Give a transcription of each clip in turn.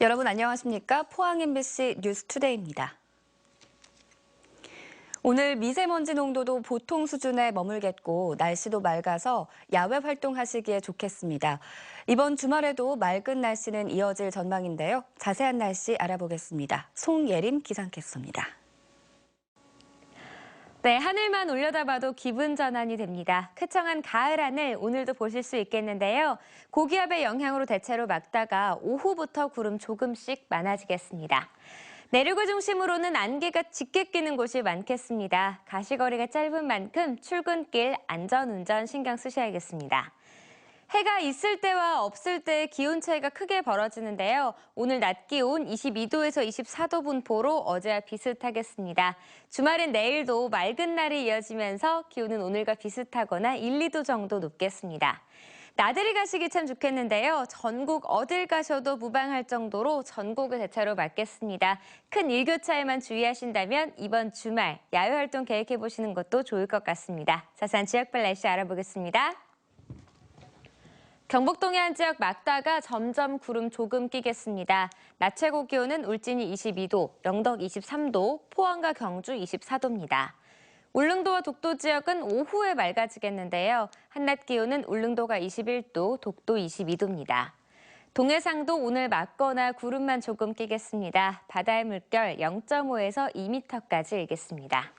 여러분 안녕하십니까? 포항 MBC 뉴스투데이입니다. 오늘 미세먼지 농도도 보통 수준에 머물겠고 날씨도 맑아서 야외 활동하시기에 좋겠습니다. 이번 주말에도 맑은 날씨는 이어질 전망인데요. 자세한 날씨 알아보겠습니다. 송예림 기상캐스터입니다. 네, 하늘만 올려다봐도 기분 전환이 됩니다. 쾌청한 가을 하늘 오늘도 보실 수 있겠는데요. 고기압의 영향으로 대체로 맑다가 오후부터 구름 조금씩 많아지겠습니다. 내륙을 중심으로는 안개가 짙게 끼는 곳이 많겠습니다. 가시거리가 짧은 만큼 출근길 안전운전 신경 쓰셔야겠습니다. 해가 있을 때와 없을 때의 기온 차이가 크게 벌어지는데요. 오늘 낮 기온 22도에서 24도 분포로 어제와 비슷하겠습니다. 주말엔 내일도 맑은 날이 이어지면서 기온은 오늘과 비슷하거나 1, 2도 정도 높겠습니다. 나들이 가시기 참 좋겠는데요. 전국 어딜 가셔도 무방할 정도로 전국을 대체로 맑겠습니다. 큰 일교차에만 주의하신다면 이번 주말 야외 활동 계획해보시는 것도 좋을 것 같습니다. 자세한 지역별 날씨 알아보겠습니다. 경북 동해안 지역 맑다가 점점 구름 조금 끼겠습니다. 낮 최고 기온은 울진이 22도, 영덕 23도, 포항과 경주 24도입니다. 울릉도와 독도 지역은 오후에 맑아지겠는데요. 한낮 기온은 울릉도가 21도, 독도 22도입니다. 동해상도 오늘 맑거나 구름만 조금 끼겠습니다. 바다의 물결 0.5에서 2m까지 일겠습니다.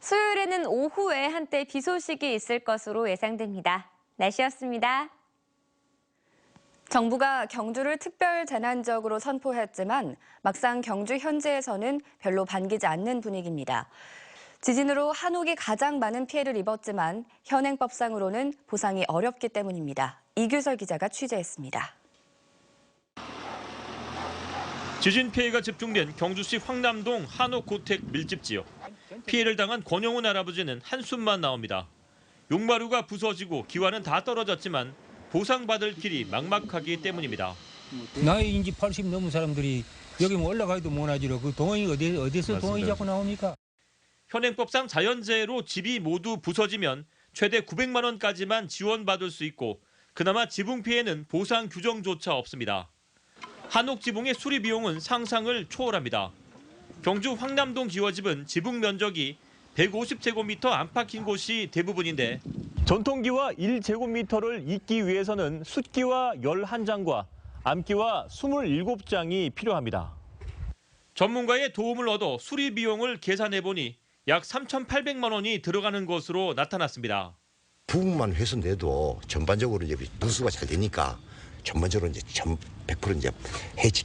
수요일에는 오후에 한때 비 소식이 있을 것으로 예상됩니다. 날씨였습니다. 정부가 경주를 특별 재난지역으로 선포했지만 막상 경주 현지에서는 별로 반기지 않는 분위기입니다. 지진으로 한옥이 가장 많은 피해를 입었지만 현행법상으로는 보상이 어렵기 때문입니다. 이규설 기자가 취재했습니다. 지진 피해가 집중된 경주시 황남동 한옥 고택 밀집 지역. 피해를 당한 권영훈 할아버지는 한숨만 나옵니다. 용마루가 부서지고 기와는 다 떨어졌지만 보상받을 길이 막막하기 때문입니다. 나이 이제 80 넘은 사람들이 여기 올라가기도 못하지로 그 동원이 어디서 동원이 자꾸 나옵니까? 현행법상 자연재해로 집이 모두 부서지면 최대 900만 원까지만 지원받을 수 있고 그나마 지붕 피해는 보상 규정조차 없습니다. 한옥 지붕의 수리 비용은 상상을 초월합니다. 경주 황남동 기와집은 지붕 면적이 150제곱미터 안팎인 곳이 대부분인데 전통기와 1제곱미터를 잇기 위해서는 숫기와 11장과 암기와 27장이 필요합니다. 전문가의 도움을 얻어 수리 비용을 계산해보니 약 3,800만 원이 들어가는 것으로 나타났습니다. 부분만 훼손돼도 전반적으로 이제 누수가 잘 되니까 전반적으로 이제 100% 이제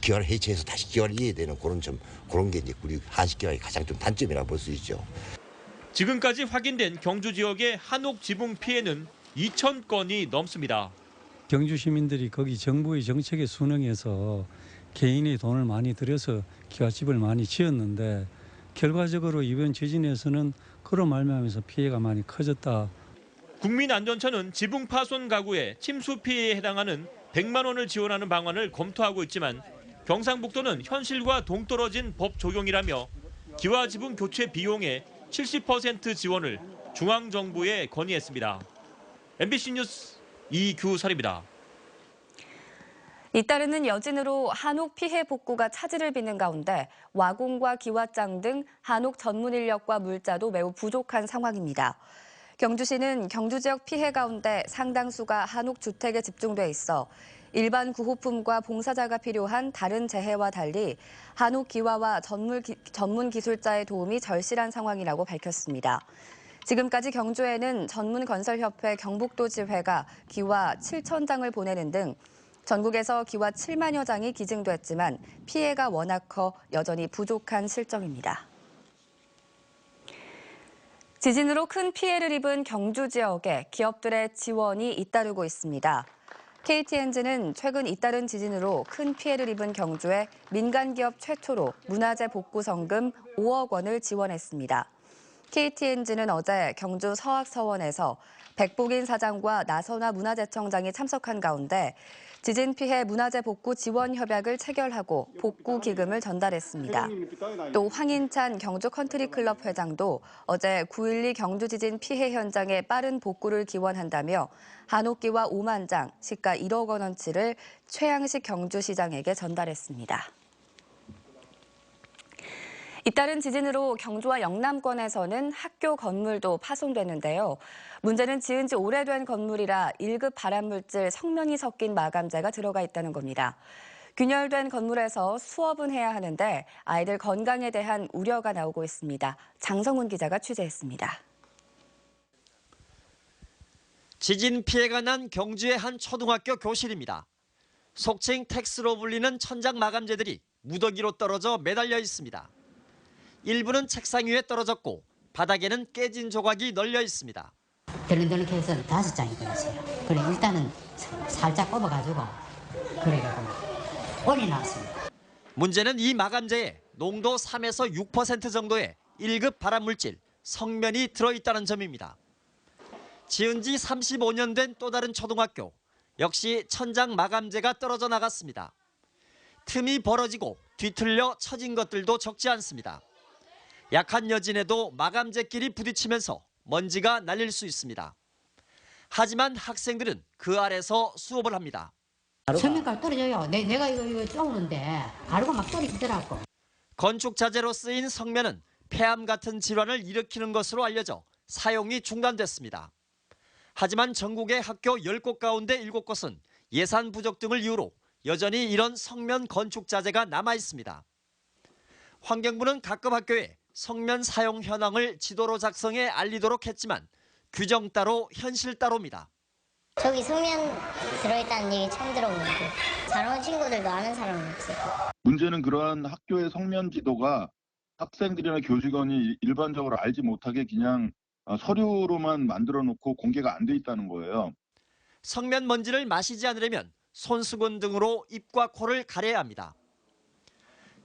기와를 해체해서 다시 기와를 이해되는 그런 게 이제 우리 한식기와의 가장 좀 단점이라고 볼 수 있죠. 지금까지 확인된 경주 지역의 한옥 지붕 피해는 2,000건이 넘습니다. 경주 시민들이 거기 정부의 정책에 순응해서 개인의 돈을 많이 들여서 기와집을 많이 지었는데 결과적으로 이번 지진에서는 그로 말미암아서 피해가 많이 커졌다. 국민안전처는 지붕 파손 가구의 침수 피해에 해당하는 100만 원을 지원하는 방안을 검토하고 있지만 경상북도는 현실과 동떨어진 법 적용이라며 기와 지붕 교체 비용의 70% 지원을 중앙정부에 건의했습니다. MBC 뉴스 이규설입니다. 잇따르는 여진으로 한옥 피해 복구가 차질을 빚는 가운데 와공과 기와장 등 한옥 전문 인력과 물자도 매우 부족한 상황입니다. 경주시는 경주 지역 피해 가운데 상당수가 한옥 주택에 집중돼 있어 일반 구호품과 봉사자가 필요한 다른 재해와 달리 한옥 기와와 전문 기술자의 도움이 절실한 상황이라고 밝혔습니다. 지금까지 경주에는 전문건설협회 경북도지회가 기와 7,000장을 보내는 등 전국에서 기와 7만여 장이 기증됐지만 피해가 워낙 커 여전히 부족한 실정입니다. 지진으로 큰 피해를 입은 경주 지역에 기업들의 지원이 잇따르고 있습니다. KT엔진은 최근 잇따른 지진으로 큰 피해를 입은 경주에 민간 기업 최초로 문화재 복구 성금 5억 원을 지원했습니다. KT엔진은 어제 경주 서학서원에서 백복인 사장과 나선화 문화재청장이 참석한 가운데 지진 피해 문화재 복구 지원 협약을 체결하고 복구 기금을 전달했습니다. 또 황인찬 경주 컨트리클럽 회장도 어제 9.12 경주 지진 피해 현장의 빠른 복구를 기원한다며 한옥기와 5만 장, 시가 1억 원어치를 최양식 경주시장에게 전달했습니다. 잇따른 지진으로 경주와 영남권에서는 학교 건물도 파손됐는데요. 문제는 지은 지 오래된 건물이라 1급 발암물질 성면이 섞인 마감재가 들어가 있다는 겁니다. 균열된 건물에서 수업은 해야 하는데 아이들 건강에 대한 우려가 나오고 있습니다. 장성훈 기자가 취재했습니다. 지진 피해가 난 경주의 한 초등학교 교실입니다. 속칭 텍스로 불리는 천장 마감재들이 무더기로 떨어져 매달려 있습니다. 일부는 책상 위에 떨어졌고 바닥에는 깨진 조각이 널려 있습니다. 덜렁덜렁 해서 5장이 걸렸어요. 그래 일단은 살짝 꼽아가지고 그래가지고 올이 나왔습니다. 문제는 이 마감재에 농도 3에서 6% 정도의 1급 발암물질 성면이 들어있다는 점입니다. 지은 지 35년 된 또 다른 초등학교, 역시 천장 마감재가 떨어져 나갔습니다. 틈이 벌어지고 뒤틀려 처진 것들도 적지 않습니다. 약한 여진에도 마감재끼리 부딪히면서 먼지가 날릴 수 있습니다. 하지만 학생들은 그 아래서 수업을 합니다. 성면가루 떨어져요. 내가 이거 쪼는데 가루가 막 떨어지더라고. 건축 자재로 쓰인 성면은 폐암 같은 질환을 일으키는 것으로 알려져 사용이 중단됐습니다. 하지만 전국의 학교 10곳 가운데 7곳은 예산 부족 등을 이유로 여전히 이런 성면 건축 자재가 남아 있습니다. 환경부는 각급 학교에 성면 사용 현황을 지도로 작성해 알리도록 했지만 규정 따로 현실 따로입니다. 저기 성면 들어있다는 얘기 처음 들어보는데 잘 온 친구들도 아는 사람은 없어요. 문제는 그러한 학교의 성면 지도가 학생들이나 교직원이 일반적으로 알지 못하게 그냥 서류로만 만들어 놓고 공개가 안 돼 있다는 거예요. 성면 먼지를 마시지 않으려면 손수건 등으로 입과 코를 가려야 합니다.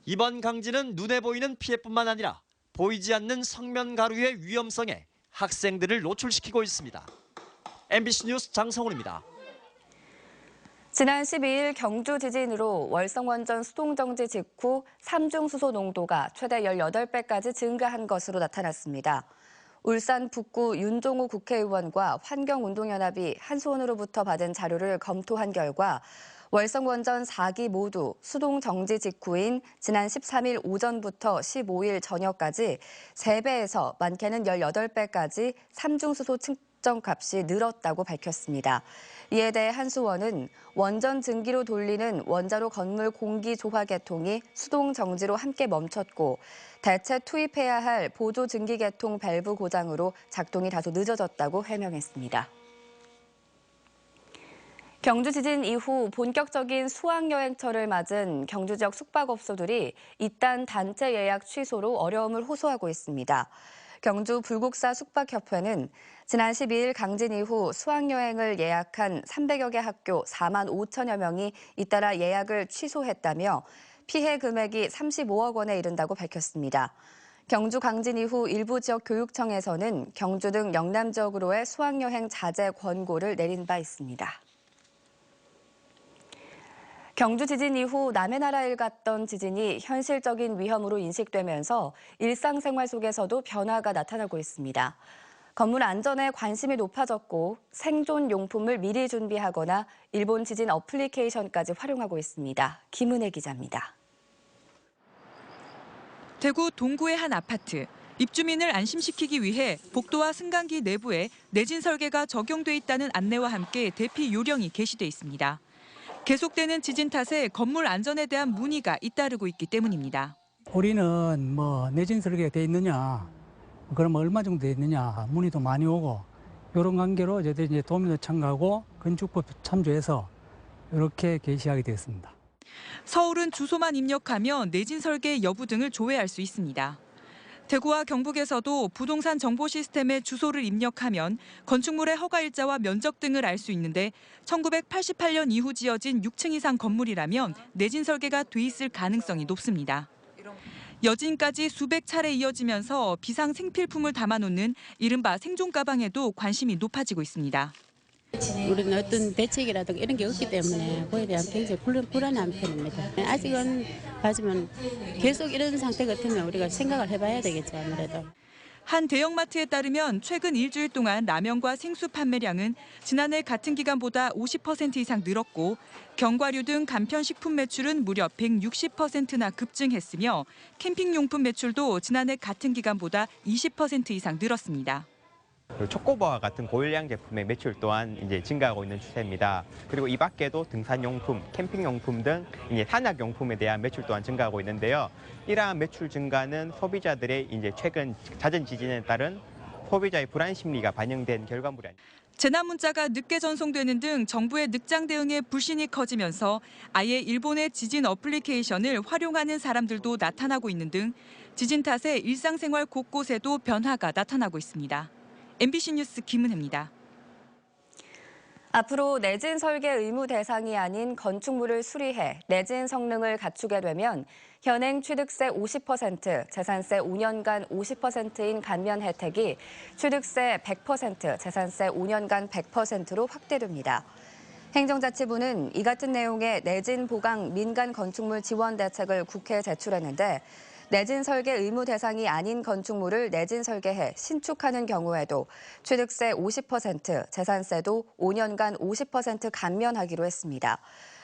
이번 강진은 눈에 보이는 피해뿐만 아니라 보이지 않는 성면 가루의 위험성에 학생들을 노출시키고 있습니다. MBC 뉴스 장성훈입니다. 지난 12일 경주 지진으로 월성원전 수동정지 직후 삼중수소 농도가 최대 18배까지 증가한 것으로 나타났습니다. 울산 북구 윤종우 국회의원과 환경운동연합이 한수원으로부터 받은 자료를 검토한 결과 월성원전 4기 모두 수동정지 직후인 지난 13일 오전부터 15일 저녁까지 3배에서 많게는 18배까지 삼중수소 측정값이 늘었다고 밝혔습니다. 이에 대해 한수원은 원전 증기로 돌리는 원자로 건물 공기 조화 계통이 수동정지로 함께 멈췄고 대체 투입해야 할 보조 증기 계통 밸브 고장으로 작동이 다소 늦어졌다고 해명했습니다. 경주 지진 이후 본격적인 수학여행철을 맞은 경주 지역 숙박업소들이 이딴 단체 예약 취소로 어려움을 호소하고 있습니다. 경주 불국사 숙박협회는 지난 12일 강진 이후 수학여행을 예약한 300여 개 학교 4만 5천여 명이 잇따라 예약을 취소했다며 피해 금액이 35억 원에 이른다고 밝혔습니다. 경주 강진 이후 일부 지역 교육청에서는 경주 등 영남 지역으로의 수학여행 자제 권고를 내린 바 있습니다. 경주 지진 이후 남의 나라에 갔던 지진이 현실적인 위험으로 인식되면서 일상생활 속에서도 변화가 나타나고 있습니다. 건물 안전에 관심이 높아졌고 생존 용품을 미리 준비하거나 일본 지진 어플리케이션까지 활용하고 있습니다. 김은혜 기자입니다. 대구 동구의 한 아파트. 입주민을 안심시키기 위해 복도와 승강기 내부에 내진 설계가 적용돼 있다는 안내와 함께 대피 요령이 게시돼 있습니다. 계속되는 지진 탓에 건물 안전에 대한 문의가 잇따르고 있기 때문입니다. 우리는 내진 설계가 돼 있느냐, 그럼 얼마 정도 돼 있느냐 문의도 많이 오고 이런 관계로 저희들이 이제 도민도 참가하고 건축법 참조해서 이렇게 게시하게 되었습니다. 서울은 주소만 입력하면 내진 설계 여부 등을 조회할 수 있습니다. 대구와 경북에서도 부동산 정보 시스템에 주소를 입력하면 건축물의 허가일자와 면적 등을 알 수 있는데 1988년 이후 지어진 6층 이상 건물이라면 내진 설계가 돼 있을 가능성이 높습니다. 여진까지 수백 차례 이어지면서 비상 생필품을 담아놓는 이른바 생존 가방에도 관심이 높아지고 있습니다. 우리는 어떤 대책이라든가 이런 게 없기 때문에 그에 대한 굉장히 불안한 편입니다. 아직은 하지만 계속 이런 상태 같으면 우리가 생각을 해봐야 되겠죠, 아무래도. 한 대형마트에 따르면 최근 일주일 동안 라면과 생수 판매량은 지난해 같은 기간보다 50% 이상 늘었고 견과류 등 간편식품 매출은 무려 160%나 급증했으며 캠핑용품 매출도 지난해 같은 기간보다 20% 이상 늘었습니다. 초코바와 같은 고일량 제품의 매출 또한 이제 증가하고 있는 추세입니다. 그리고 이 밖에도 등산용품, 캠핑용품 등 이제 산악용품에 대한 매출 또한 증가하고 있는데요. 이러한 매출 증가는 소비자들의 이제 최근 잦은 지진에 따른 소비자의 불안 심리가 반영된 결과물이 아닙니다. 재난 문자가 늦게 전송되는 등 정부의 늑장 대응에 불신이 커지면서 아예 일본의 지진 어플리케이션을 활용하는 사람들도 나타나고 있는 등 지진 탓에 일상생활 곳곳에도 변화가 나타나고 있습니다. MBC 뉴스 김은혜입니다. 앞으로 내진 설계 의무 대상이 아닌 건축물을 수리해 내진 성능을 갖추게 되면 현행 취득세 50%, 재산세 5년간 50%인 감면 혜택이 취득세 100%, 재산세 5년간 100%로 확대됩니다. 행정자치부는 이 같은 내용의 내진 보강 민간 건축물 지원 대책을 국회에 제출했는데 내진 설계 의무 대상이 아닌 건축물을 내진 설계해 신축하는 경우에도 취득세 50%, 재산세도 5년간 50% 감면하기로 했습니다.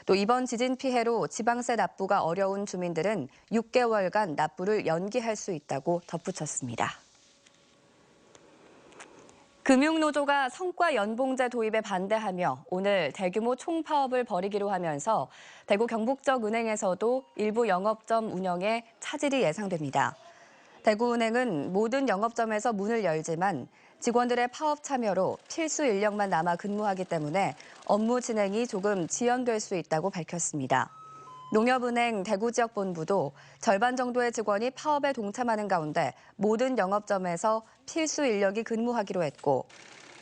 또 이번 지진 피해로 지방세 납부가 어려운 주민들은 6개월간 납부를 연기할 수 있다고 덧붙였습니다. 금융노조가 성과 연봉제 도입에 반대하며 오늘 대규모 총파업을 벌이기로 하면서 대구 경북적은행에서도 일부 영업점 운영에 차질이 예상됩니다. 대구은행은 모든 영업점에서 문을 열지만 직원들의 파업 참여로 필수 인력만 남아 근무하기 때문에 업무 진행이 조금 지연될 수 있다고 밝혔습니다. 농협은행 대구지역본부도 절반 정도의 직원이 파업에 동참하는 가운데 모든 영업점에서 필수 인력이 근무하기로 했고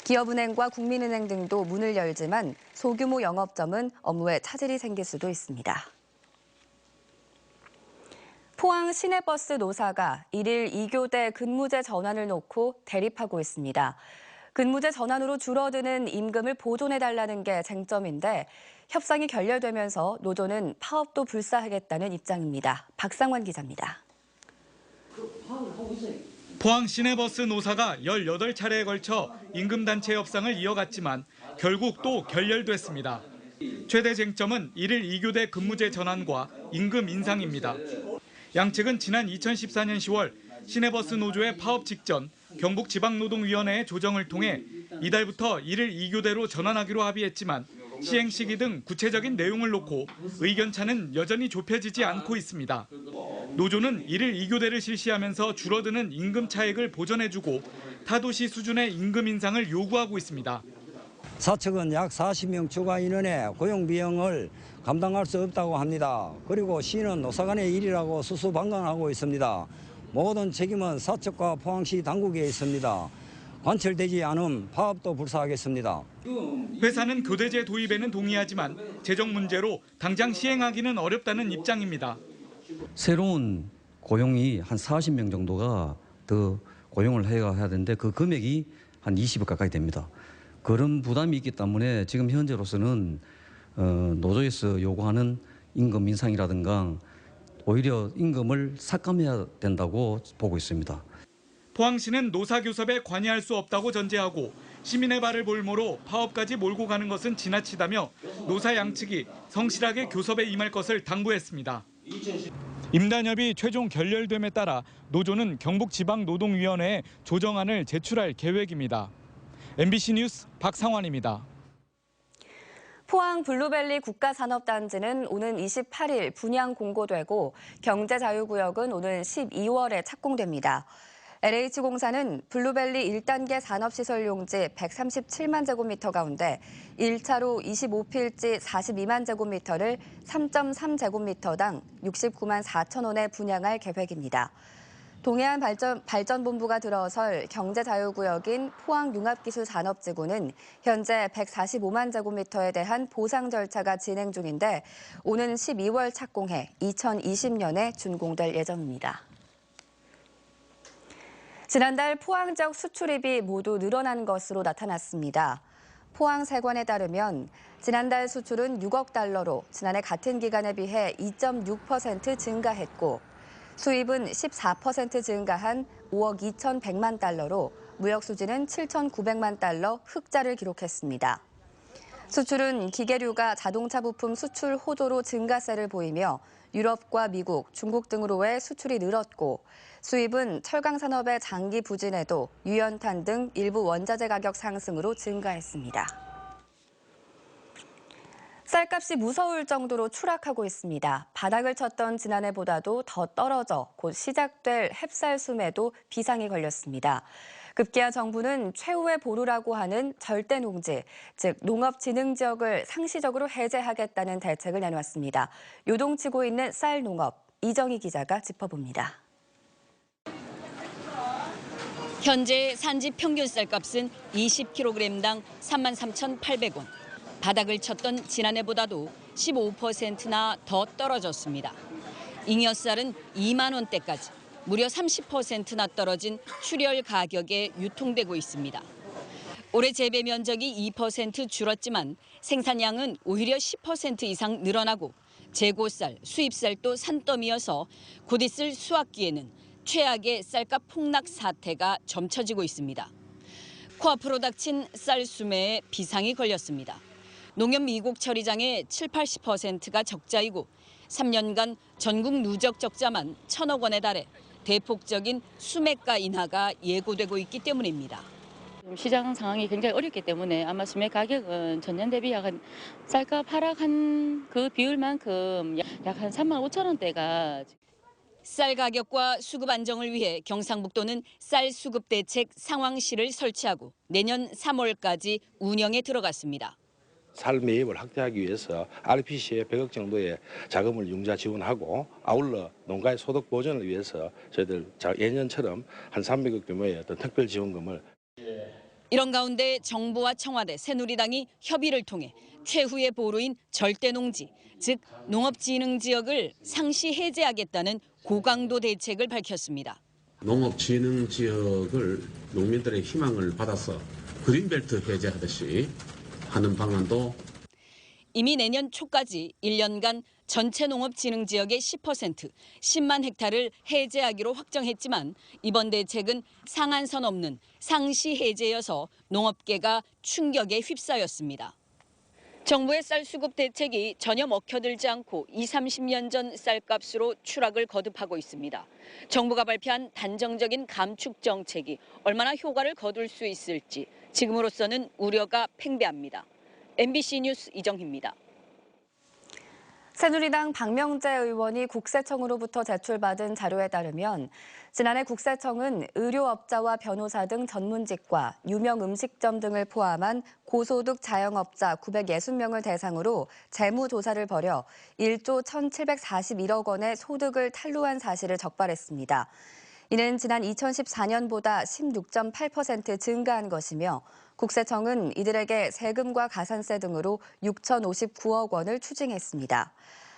기업은행과 국민은행 등도 문을 열지만 소규모 영업점은 업무에 차질이 생길 수도 있습니다. 포항 시내버스 노사가 1일 2교대 근무제 전환을 놓고 대립하고 있습니다. 근무제 전환으로 줄어드는 임금을 보존해달라는 게 쟁점인데 협상이 결렬되면서 노조는 파업도 불사하겠다는 입장입니다. 박상원 기자입니다. 포항 시내버스 노사가 18차례에 걸쳐 임금단체 협상을 이어갔지만 결국 또 결렬됐습니다. 최대 쟁점은 1일 2교대 근무제 전환과 임금 인상입니다. 양측은 지난 2014년 10월 시내버스 노조의 파업 직전 경북지방노동위원회의 조정을 통해 이달부터 1일 2교대로 전환하기로 합의했지만 시행 시기 등 구체적인 내용을 놓고 의견차는 여전히 좁혀지지 않고 있습니다. 노조는 1일 2교대를 실시하면서 줄어드는 임금 차액을 보전해주고 타도시 수준의 임금 인상을 요구하고 있습니다. 사측은 약 40명 추가 인원의 고용 비용을 감당할 수 없다고 합니다. 그리고 시는 노사 간의 일이라고 수수방관하고 있습니다. 모든 책임은 사측과 포항시 당국에 있습니다. 관철되지 않은 파업도 불사하겠습니다. 회사는 교대제 도입에는 동의하지만 재정 문제로 당장 시행하기는 어렵다는 입장입니다. 새로운 고용이 한 40명 정도가 더 고용을 해야 되는데 그 금액이 한 20억 가까이 됩니다. 그런 부담이 있기 때문에 지금 현재로서는 노조에서 요구하는 임금 인상이라든가 오히려 임금을 삭감해야 된다고 보고 있습니다. 포항시는 노사교섭에 관여할 수 없다고 전제하고 시민의 발을 볼모로 파업까지 몰고 가는 것은 지나치다며 노사 양측이 성실하게 교섭에 임할 것을 당부했습니다. 임단협이 최종 결렬됨에 따라 노조는 경북지방노동위원회에 조정안을 제출할 계획입니다. MBC 뉴스 박상환입니다. 포항 블루벨리 국가산업단지는 오는 28일 분양 공고되고 경제자유구역은 오는 12월에 착공됩니다. LH공사는 블루벨리 1단계 산업시설 용지 137만 제곱미터 가운데 1차로 25필지 42만 제곱미터를 3.3제곱미터당 69만 4천 원에 분양할 계획입니다. 동해안 발전본부가 들어설 경제자유구역인 포항융합기술산업지구는 현재 145만 제곱미터에 대한 보상 절차가 진행 중인데 오는 12월 착공해 2020년에 준공될 예정입니다. 지난달 포항 지역 수출입이 모두 늘어난 것으로 나타났습니다. 포항세관에 따르면 지난달 수출은 6억 달러로 지난해 같은 기간에 비해 2.6% 증가했고 수입은 14% 증가한 5억 2,100만 달러로 무역 수지는 7,900만 달러 흑자를 기록했습니다. 수출은 기계류가 자동차 부품 수출 호조로 증가세를 보이며 유럽과 미국, 중국 등으로의 수출이 늘었고 수입은 철강 산업의 장기 부진에도 유연탄 등 일부 원자재 가격 상승으로 증가했습니다. 쌀값이 무서울 정도로 추락하고 있습니다. 바닥을 쳤던 지난해보다도 더 떨어져 곧 시작될 햅쌀 수매도 비상이 걸렸습니다. 급기야 정부는 최후의 보루라고 하는 절대 농지, 즉 농업진흥지역을 상시적으로 해제하겠다는 대책을 내놓았습니다. 요동치고 있는 쌀 농업, 이정희 기자가 짚어봅니다. 현재 산지 평균 쌀값은 20kg당 33,800원. 바닥을 쳤던 지난해보다도 15%나 더 떨어졌습니다. 잉여쌀은 2만 원대까지 무려 30%나 떨어진 출혈 가격에 유통되고 있습니다. 올해 재배 면적이 2% 줄었지만 생산량은 오히려 10% 이상 늘어나고 재고쌀, 수입쌀도 산더미여서 곧 있을 수확기에는 최악의 쌀값 폭락 사태가 점쳐지고 있습니다. 코앞으로 닥친 쌀 수매에 비상이 걸렸습니다. 농협 미국 처리장의 70-80%가 적자이고 3년간 전국 누적 적자만 1,000억 원에 달해 대폭적인 수매가 인하가 예고되고 있기 때문입니다. 시장 상황이 굉장히 어렵기 때문에 아마 수매 가격은 전년 대비 약간 쌀값 하락한 그 비율만큼 약 한 35,000원대가. 쌀 가격과 수급 안정을 위해 경상북도는 쌀 수급 대책 상황실을 설치하고 내년 3월까지 운영에 들어갔습니다. 쌀 매입을 확대하기 위해서 RPC에 100억 정도의 자금을 융자 지원하고 아울러 농가의 소득 보전을 위해서 저희들 예년처럼 한 300억 규모의 어떤 특별 지원금을. 이런 가운데 정부와 청와대, 새누리당이 협의를 통해 최후의 보루인 절대농지, 즉 농업진흥지역을 상시 해제하겠다는 고강도 대책을 밝혔습니다. 농업진흥지역을 농민들의 희망을 받아서 그린벨트 해제하듯이 하는 방안도 이미 내년 초까지 1년간 전체 농업진흥지역의 10%, 10만 헥타를 해제하기로 확정했지만 이번 대책은 상한선 없는 상시 해제여서 농업계가 충격에 휩싸였습니다. 정부의 쌀 수급 대책이 전혀 먹혀들지 않고 20-30년 전 쌀값으로 추락을 거듭하고 있습니다. 정부가 발표한 단정적인 감축 정책이 얼마나 효과를 거둘 수 있을지 지금으로서는 우려가 팽배합니다. MBC 뉴스 이정희입니다. 새누리당 박명재 의원이 국세청으로부터 제출받은 자료에 따르면 지난해 국세청은 의료업자와 변호사 등 전문직과 유명 음식점 등을 포함한 고소득 자영업자 960명을 대상으로 재무조사를 벌여 1조 1,741억 원의 소득을 탄로한 사실을 적발했습니다. 이는 지난 2014년보다 16.8% 증가한 것이며 국세청은 이들에게 세금과 가산세 등으로 6,059억 원을 추징했습니다.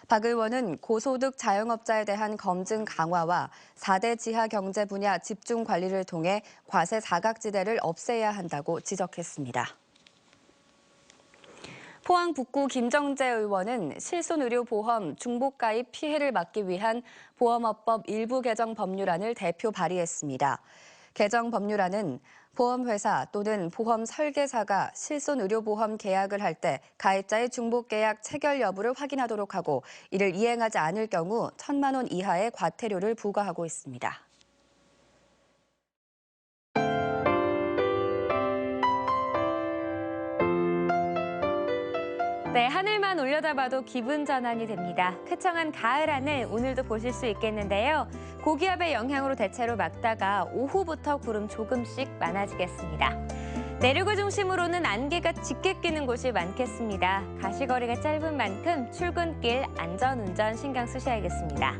박 의원은 고소득 자영업자에 대한 검증 강화와 4대 지하 경제 분야 집중 관리를 통해 과세 사각지대를 없애야 한다고 지적했습니다. 포항 북구 김정재 의원은 실손의료보험 중복가입 피해를 막기 위한 보험업법 일부 개정 법률안을 대표 발의했습니다. 개정 법률안은 보험회사 또는 보험 설계사가 실손의료보험 계약을 할 때 가입자의 중복계약 체결 여부를 확인하도록 하고 이를 이행하지 않을 경우 1,000만 원 이하의 과태료를 부과하고 있습니다. 네, 하늘만 올려다봐도 기분 전환이 됩니다. 쾌청한 가을 하늘 오늘도 보실 수 있겠는데요. 고기압의 영향으로 대체로 맑다가 오후부터 구름 조금씩 많아지겠습니다. 내륙을 중심으로는 안개가 짙게 끼는 곳이 많겠습니다. 가시거리가 짧은 만큼 출근길 안전운전 신경 쓰셔야겠습니다.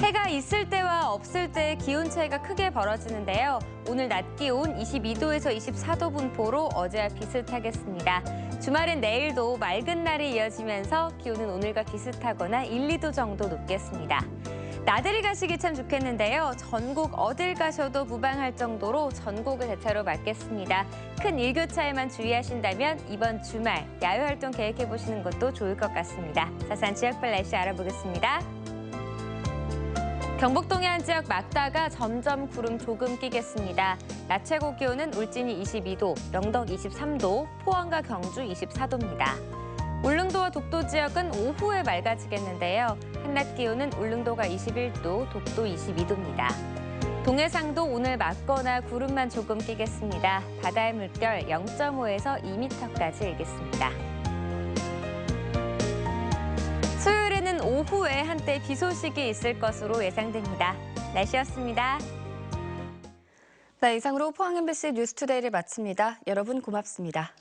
해가 있을 때와 없을 때 기온 차이가 크게 벌어지는데요. 오늘 낮 기온 22도에서 24도 분포로 어제와 비슷하겠습니다. 주말엔 내일도 맑은 날이 이어지면서 기온은 오늘과 비슷하거나 1, 2도 정도 높겠습니다. 나들이 가시기 참 좋겠는데요. 전국 어딜 가셔도 무방할 정도로 전국을 대체로 막겠습니다. 큰 일교차에만 주의하신다면 이번 주말 야외활동 계획해보시는 것도 좋을 것 같습니다. 자세한 지역별 날씨 알아보겠습니다. 경북 동해안 지역 막다가 점점 구름 조금 끼겠습니다. 낮 최고 기온은 울진이 22도, 영덕 23도, 포항과 경주 24도입니다. 울릉도와 독도 지역은 오후에 맑아지겠는데요. 한낮 기온은 울릉도가 21도, 독도 22도입니다. 동해상도 오늘 맑거나 구름만 조금 끼겠습니다. 바다의 물결 0.5에서 2m까지 일겠습니다. 수요일에는 오후에 한때 비 소식이 있을 것으로 예상됩니다. 날씨였습니다. 네, 이상으로 포항 MBC 뉴스투데이를 마칩니다. 여러분 고맙습니다.